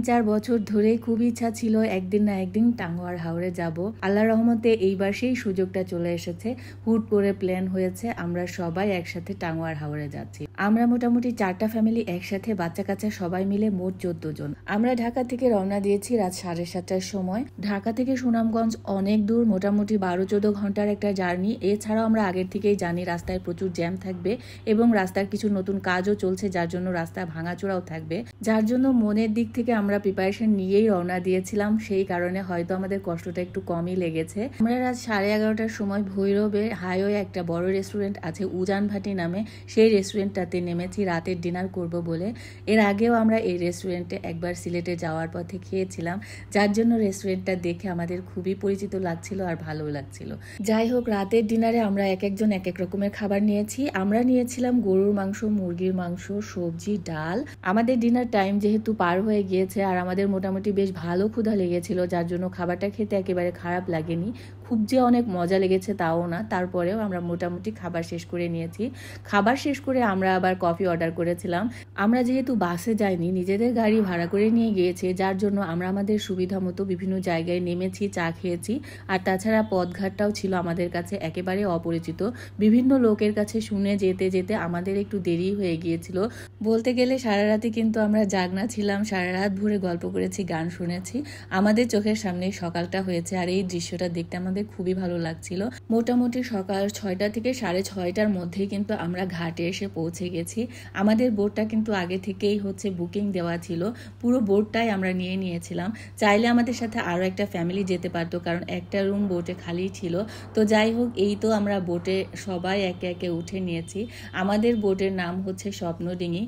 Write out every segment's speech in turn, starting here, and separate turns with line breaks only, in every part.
3-4 বছর ধরেই খুব ইচ্ছা ছিল একদিন না একদিন টাঙ্গুয়ার হাওরে যাব। আল্লাহর রহমতে এইবার সেই সুযোগটা চলে এসেছে। হুট করে প্ল্যান হয়েছে, আমরা সবাই একসাথে টাঙ্গুয়ার হাওরে যাচ্ছি। আমরা মোটামুটি 4টা ফ্যামিলি একসাথে, বাচ্চা কাচ্চা সবাই মিলে মোট 14 জন। আমরা ঢাকা থেকে রওনা দিয়েছি রাত 7:30টার সময়। ঢাকা থেকে সুনামগঞ্জ অনেক দূর, মোটামুটি 12-14 ঘন্টার একটা জার্নি। এছাড়াও আমরা আগের থেকেই জানি রাস্তায় প্রচুর জ্যাম থাকবে এবং রাস্তার কিছু নতুন কাজও চলছে, যার জন্য রাস্তা ভাঙাচোরাও থাকবে। যার জন্য মনের দিক থেকে আমরা প্রিপারেশন নিয়েই রওনা দিয়েছিলাম, সেই কারণে হয়তো আমাদের কষ্টটা একটু কমই লেগেছে। আমরা রাত 11:30টার সময় ভৈরবের হাইওয়ে একটা বড় রেস্টুরেন্ট আছে উজান ভাটি নামে, সেই রেস্টুরেন্টটাতে নেমেছি রাতের ডিনার করব বলে। এর আগেও আমরা এই রেস্টুরেন্টে একবার সিলেটে যাওয়ার পথে খেয়েছিলাম, যার জন্য রেস্টুরেন্টটা দেখে আমাদের খুবই পরিচিত লাগছিল আর ভালো লাগছিল। যাই হোক, রাতের ডিনারে আমরা এক একজন এক এক রকমের খাবার নিয়েছি। আমরা নিয়েছিলাম গরুর মাংস, মুরগির মাংস, সবজি, ডাল। আমাদের ডিনার টাইম যেহেতু পার হয়ে গিয়েছে আর আমাদের মোটামুটি বেশ ভালো ক্ষুধা লেগেছিল, যার জন্য খাবারটা খেতে একেবারে খারাপ লাগেনি। খুব যে অনেক মজা লেগেছে তাও না, তারপরেও আমরা মোটামুটি খাবার শেষ করে নিয়েছি। খাবার শেষ করে আমরা আবার কফি অর্ডার করেছিলাম। আমরা যেহেতু বাসে যাইনি, নিজেদের গাড়ি ভাড়া করে নিয়ে গিয়েছি, যার জন্য আমরা আমাদের সুবিধা মতো বিভিন্ন জায়গায় নেমেছি, চা খেয়েছি। আর তাছাড়া পথঘাটটাও ছিল আমাদের কাছে একেবারে অপরিচিত। বিভিন্ন লোকের কাছে শুনে যেতে যেতে আমাদের একটু দেরি হয়ে গিয়েছিল। বলতে গেলে সারা রাতে কিন্তু আমরা জাগনা ছিলাম, সারা রাত ভরে গল্প করেছি, গান শুনেছি। আমাদের চোখের সামনে সকালটা হয়েছে আর এই দৃশ্যটা দেখতে আমাদের খুবই ভালো লাগছিল। মোটামুটি সকাল 6টা থেকে 6:30টার মধ্যেই কিন্তু আমরা ঘাটে এসে পৌঁছে গেছি। আমাদের বোটটা কিন্তু আগে থেকেই বুকিং দেওয়া ছিল, পুরো বোটটাই আমরা নিয়ে নিয়েছিলাম। চাইলে আমাদের সাথে আরো একটা ফ্যামিলি যেতে পারতো, কারণ একটা রুম বোটে খালি ছিল। তো যাই হোক, এই তো আমরা বোটে সবাই একে একে উঠে নিয়েছি। আমাদের বোটের নাম হচ্ছে স্বপ্নডিঙি।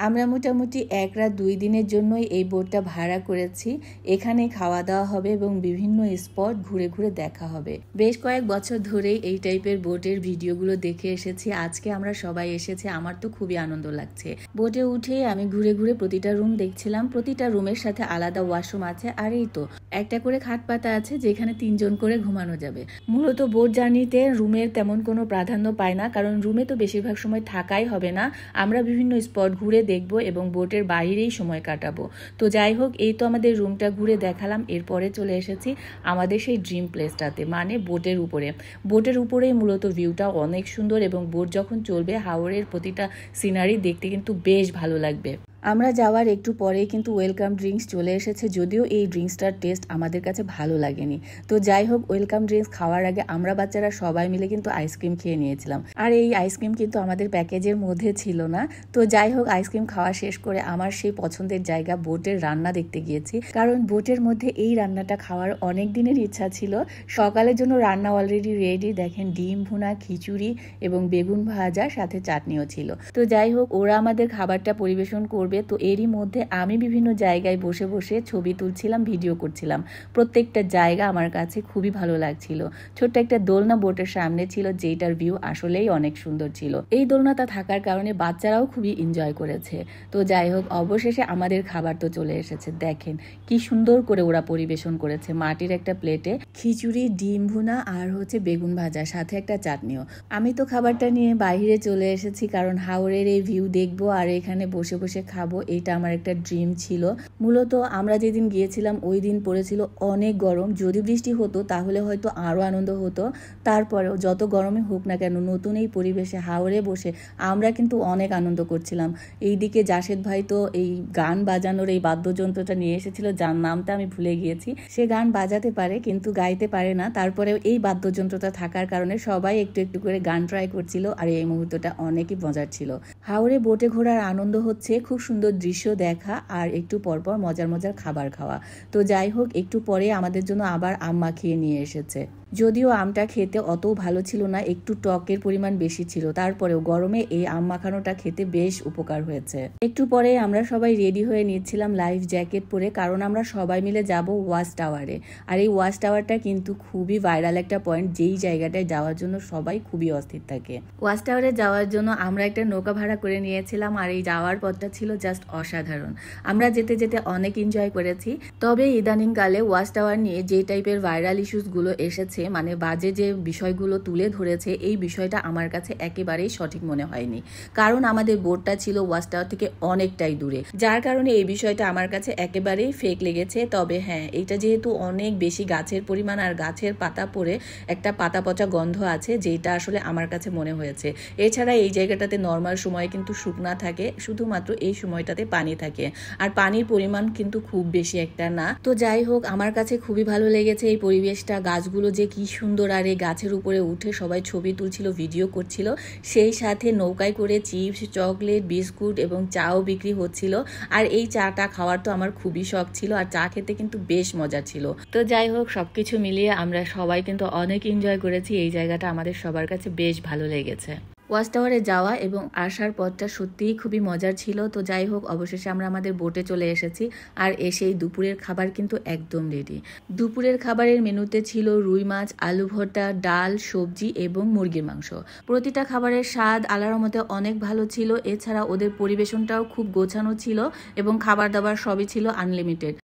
আমরা মোটামুটি 1 রাত 2 দিনের জন্যই এই বোটটা ভাড়া করেছি। এখানে খাওয়া দাওয়া হবে এবং বিভিন্ন স্পট ঘুরে ঘুরে দেখা হবে। বেশ কয়েক বছর ধরেই এই টাইপের বোটের ভিডিওগুলো দেখে এসেছি, আজকে আমরা সবাই এসেছি, আমার তো খুবই আনন্দ লাগছে। বোটে উঠেই আমি ঘুরে ঘুরে প্রতিটা রুম দেখছিলাম। প্রতিটা রুমের সাথে আলাদা ওয়াশরুম আছে, আর এই তো একটা করে খাট পাতা আছে যেখানে 3 জন করে ঘুমানো যাবে। মূলত বোট জার্নিতে রুমের তেমন কোনো প্রাধান্য পায় না, কারণ রুমে তো বেশিরভাগ সময় থাকাই হবে না। আমরা বিভিন্ন স্পট ঘুরে দেখবো এবং বোটের বাইরেই সময় কাটাবো। তো যাই হোক, এই তো আমাদের রুমটা ঘুরে দেখালাম। এরপরে চলে এসেছি আমাদের সেই ড্রিম প্লেসটাতে, মানে বোটের উপরে। বোটের উপরেই মূলত ভিউটা অনেক সুন্দর এবং বোট যখন চলবে হাওরের প্রতিটা সিনারি দেখতে কিন্তু বেশ ভালো লাগবে। আমরা যাওয়ার একটু পরেই কিন্তু ওয়েলকাম ড্রিঙ্কস চলে এসেছে, যদিও এই ড্রিঙ্কসটার টেস্ট আমাদের কাছে ভালো লাগেনি। তো যাই হোক, ওয়েলকাম ড্রিঙ্কস খাওয়ার আগে আমরা বাচ্চারা সবাই মিলে কিন্তু আইসক্রিম খেয়ে নিয়েছিলাম। আর এই আইসক্রিম কিন্তু আমাদের প্যাকেজের মধ্যে ছিল না। তো যাই হোক, আইসক্রিম খাওয়া শেষ করে আমার সেই পছন্দের জায়গা বোটের রান্না দেখতে গিয়েছি, কারণ বোটের মধ্যে এই রান্নাটা খাওয়ার অনেক দিনের ইচ্ছা ছিল। সকালের জন্য রান্না অলরেডি রেডি, দেখেন ডিম ভুনা, খিচুড়ি এবং বেগুন ভাজা, সাথে চাটনিও ছিল। তো যাই হোক, ওরা আমাদের খাবারটা পরিবেশন করবে। তো এরই মধ্যে আমি বিভিন্ন জায়গায় বসে বসে ছবি তুলছিলাম, ভিডিও করছিলাম। প্রত্যেকটা জায়গা আমার কাছে খুবই ভালো লাগছিল। ছোট্ট একটা দোলনা বোটের সামনে ছিল, যেটার ভিউ আসলেই অনেক সুন্দর ছিল। এই দোলনাটা থাকার কারণে বাচ্চারাও খুবই এনজয় করেছে। তো যাই হোক, অবশেষে আমাদের খাবার তো চলে এসেছে। দেখেন কি সুন্দর করে ওরা পরিবেশন করেছে। মাটির একটা প্লেটে খিচুড়ি, ডিম ভুনা আর বেগুন ভাজা, সাথে একটা চাটনিও। আমি তো খাবারটা নিয়ে বাইরে চলে এসেছি, কারণ হাওরের এই ভিউ দেখবো আর এখানে বসে বসে খাবো, এটা আমার একটা ড্রিম ছিল। মূলত আমরা যেদিন গিয়েছিলাম ওই দিন পড়েছিল অনেক গরম। যদি বৃষ্টি হতো তাহলে হয়তো আরো আনন্দ হতো। তারপরেও যত গরমে হোক না কেন, নতুন এই পরিবেশে হাওরে বসে আমরা কিন্তু অনেক আনন্দ করছিলাম। এইদিকে জাসেদ ভাই তো এই গান বাজানোর এই বাদ্যযন্ত্রটা নিয়ে এসেছিল, যার নামটা আমি ভুলে গিয়েছি। সে গান বাজাতে পারে কিন্তু গাইতে পারে না, তারপরেও এই বাদ্যযন্ত্রটা থাকার কারণে সবাই একটু একটু করে গান ট্রাই করছিল আর এই মুহূর্তটা অনেকই মজার ছিল। হাওরে বোটে ঘোরার আনন্দ হচ্ছে খুব সুন্দর দৃশ্য দেখা আর একটু পরপর মজার মজার খাবার খাওয়া। তো যাই হোক, একটু পরে আমাদের জন্য আবার আম মাখিয়ে নিয়ে এসেছে। যদিও আমটা খেতে অত ভালো ছিল না, একটু টকের পরিমাণ বেশি ছিল, তারপরেও গরমে এই আম মাখানোটা খেতে বেশ উপকার হয়েছে। একটু পরে আমরা সবাই রেডি হয়ে নিচ্ছিলাম লাইফ জ্যাকেট পরে, কারণ আমরা সবাই মিলে যাব ওয়াচ টাওয়ারে। আর এই ওয়াচ টাওয়ারটা কিন্তু খুবই ভাইরাল একটা পয়েন্ট, যেই জায়গাটায় যাওয়ার জন্য সবাই খুবই অস্থির থাকে। ওয়াচ টাওয়ারে যাওয়ার জন্য আমরা একটা নৌকা ভাড়া করে নিয়েছিলাম, আর এই যাওয়ার পথটা ছিল জাস্ট অসাধারণ। আমরা যেতে যেতে অনেক এনজয় করেছি। তবে ইদানিং কালে ওয়াচ টাওয়ার নিয়ে যে টাইপের ভাইরাল ইস্যুসগুলো এসেছে, করেছে, মানে বাজে যে বিষয়গুলো তুলে ধরেছে, এই বিষয়টা আমার কাছে একেবারেই সঠিক মনে হয়নি। কারণ আমাদের বোটটা ছিল ওয়াচ টাওয়ার থেকে অনেকটাই দূরে, যার কারণে এই বিষয়টা আমার কাছে একেবারেই ফেক লেগেছে। তবে হ্যাঁ, এটা যেহেতু অনেক বেশি গাছের পরিমাণ আর গাছের পাতা পড়ে একটা পাতা পচা গন্ধ আছে, যেটা আসলে আমার কাছে মনে হয়েছে। এছাড়া এই জায়গাটাতে নর্মাল সময় কিন্তু শুকনা থাকে, শুধুমাত্র এই সময়টাতে পানি থাকে, আর পানির পরিমাণ কিন্তু খুব বেশি একটা না। তো যাই হোক, আমার কাছে খুবই ভালো লেগেছে এই পরিবেশটা। গাছগুলো যে কি সুন্দর, আর এই গাছের উপরে উঠে সবাই ছবি তুলছিল, ভিডিও করছিল, সেই সাথে নৌকায় করে চিপস, চকলেট, বিস্কুট এবং চাও বিক্রি হচ্ছিল। আর এই চাটা খাওয়ার তো আমার খুবই শখ ছিল, আর চা খেতে কিন্তু বেশ মজা ছিল। তো যাই হোক, সবকিছু মিলিয়ে আমরা সবাই কিন্তু অনেক এনজয় করেছি। এই জায়গাটা আমাদের সবার কাছে বেশ ভালো লেগেছে। ওয়াচ টাওয়ারে যাওয়া এবং আসার পথটা সত্যিই খুবই মজার ছিল। তো যাই হোক, অবশেষে আমরা আমাদের বোটে চলে এসেছি, আর এসেই দুপুরের খাবার কিন্তু একদম রেডি। দুপুরের খাবারের মেনুতে ছিল রুই মাছ, আলু ভর্তা, ডাল, সবজি এবং মুরগির মাংস। প্রতিটা খাবারের স্বাদ আল্লাহর রহমতে অনেক ভালো ছিল। এছাড়া ওদের পরিবেশনটাও খুব গোছানো ছিল এবং খাবার দাবার সবই ছিল আনলিমিটেড।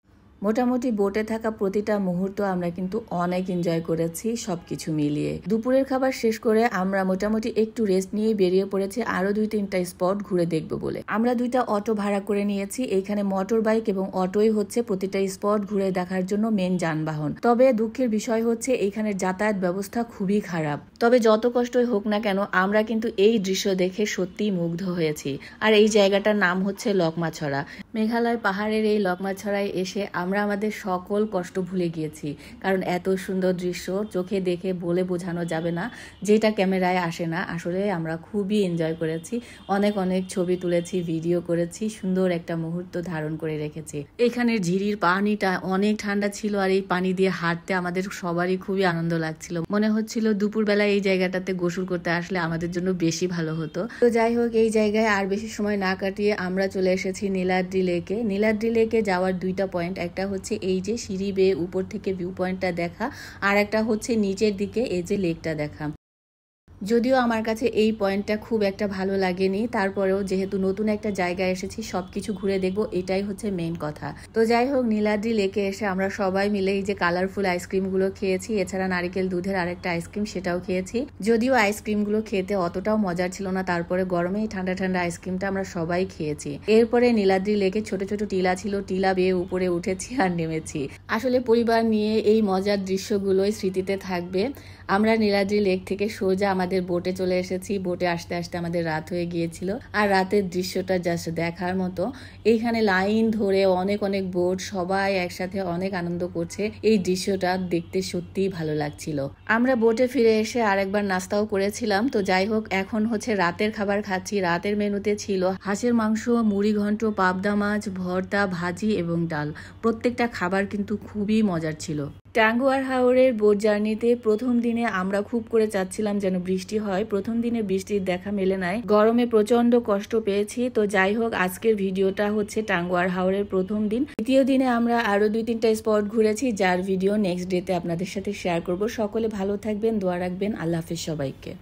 মোটামুটি বোটে থাকা প্রতিটা মুহূর্ত আমরা কিন্তু অনেক এনজয় করেছি সবকিছু মিলিয়ে। দুপুরের খাবার শেষ করে আমরা মোটামুটি একটু রেস্ট নিয়ে বেরিয়ে পড়েছি আরো 2-3টা স্পট ঘুরে দেখবো বলে। আমরা 2টা অটো ভাড়া করে নিয়েছি। এইখানে মোটর বাইক এবং অটোই হচ্ছে প্রতিটা স্পট ঘুরে দেখার জন্য মেন যানবাহন। তবে দুঃখের বিষয় হচ্ছে এইখানে যাতায়াত ব্যবস্থা খুবই খারাপ। তবে যত কষ্টই হোক না কেন, আমরা কিন্তু এই দৃশ্য দেখে সত্যিই মুগ্ধ হয়েছি। আর এই জায়গাটার নাম হচ্ছে লকমাছড়া। মেঘালয় পাহাড়ের এই লকমাছড়ায় এসে আমরা আমাদের সকল কষ্ট ভুলে গিয়েছি, কারণ এত সুন্দর দৃশ্য চোখে দেখে বলে বোঝানো যাবে না, যেটা ক্যামেরায় আসে না। আসলে আমরা খুবই এনজয় করেছি, অনেক অনেক ছবি তুলেছি, ভিডিও করেছি, সুন্দর একটা মুহূর্ত ধারণ করে রেখেছি। এখানের ঝিরির পানিটা অনেক ঠান্ডা ছিল, আর এই পানি দিয়ে হাঁটতে আমাদের সবারই খুবই আনন্দ লাগছিল। মনে হচ্ছিল দুপুরবেলা এই জায়গাটাতে গোসল করতে আসলে আমাদের জন্য বেশি ভালো হতো। তো যাই হোক, এই জায়গায় আর বেশি সময় না কাটিয়ে আমরা চলে এসেছি নীলাদ্রি লেকে। নীলাদ্রি লেকে যাওয়ার 2টা পয়েন্ট, একটা হচ্ছে এই যে সিঁড়ি বেয়ে উপর থেকে ভিউ পয়েন্টটা দেখা, আর একটা হচ্ছে নিচের দিকে এই যে লেকটা দেখা। যদিও আমার কাছে এই পয়েন্টটা খুব একটা ভালো লাগেনি, তারপরেও যেহেতু নতুন একটা জায়গায় এসেছি, সবকিছু ঘুরে দেখবো, এটাই হচ্ছে মেইন কথা। তো যাই হোক, নীলাদ্রি লেকে এসে আমরা সবাই মিলে এই যে কালারফুল আইসক্রিমগুলো খেয়েছি, এছাড়া নারিকেল দুধের আরেকটা আইসক্রিম সেটাও খেয়েছি। যদিও আইসক্রিমগুলো খেতে অতটাও মজার ছিল না, তারপরে গরমে ঠান্ডা ঠান্ডা আইসক্রিমটা আমরা সবাই খেয়েছি। এরপরে নীলাদ্রি লেকে ছোট ছোট টিলা ছিল, টিলা বেয়ে উপরে উঠেছি আর নেমেছি। আসলে পরিবার নিয়ে এই মজার দৃশ্যগুলোই স্মৃতিতে থাকবে। আমরা নীলাদ্রি লেক থেকে সোজা আমাদের বোটে চলে এসেছি। বোটে আসতে আসতে আমাদের রাত হয়ে গিয়েছিল, আর রাতের দৃশ্যটা জাস্ট দেখার মতো। এইখানে লাইন ধরে অনেক অনেক বোট, সবাই একসাথে অনেক আনন্দ করছে। এই দৃশ্যটা দেখতে সত্যিই ভালো লাগছিল। আমরা বোটে ফিরে এসে আরেকবার নাস্তাও করেছিলাম। তো যাই হোক, এখন হচ্ছে রাতের খাবার খাচ্ছি। রাতের মেনুতে ছিল হাঁসের মাংস, মুড়ি ঘন্ট, পাবদা মাছ, ভর্তা, ভাজি এবং ডাল। প্রত্যেকটা খাবার কিন্তু খুবই মজার ছিল। টাঙ্গুয়ার হাওরের বোট জার্নিতে প্রথম দিনে আমরা খুব করে চাচ্ছিলাম যেন বৃষ্টি হয়। প্রথম দিনে বৃষ্টির দেখা মেলে নাই, গরমে প্রচন্ড কষ্ট পেয়েছি। তো যাই হোক, আজকের ভিডিওটা হচ্ছে টাঙ্গুয়ার হাওরের প্রথম দিন। দ্বিতীয় দিনে আমরা আরো 2-3টা স্পট ঘুরেছি, যার ভিডিও নেক্সট ডেতে আপনাদের সাথে শেয়ার করব। সকলে ভালো থাকবেন, দোয়া রাখবেন। আল্লাহ হাফেজ সবাইকে।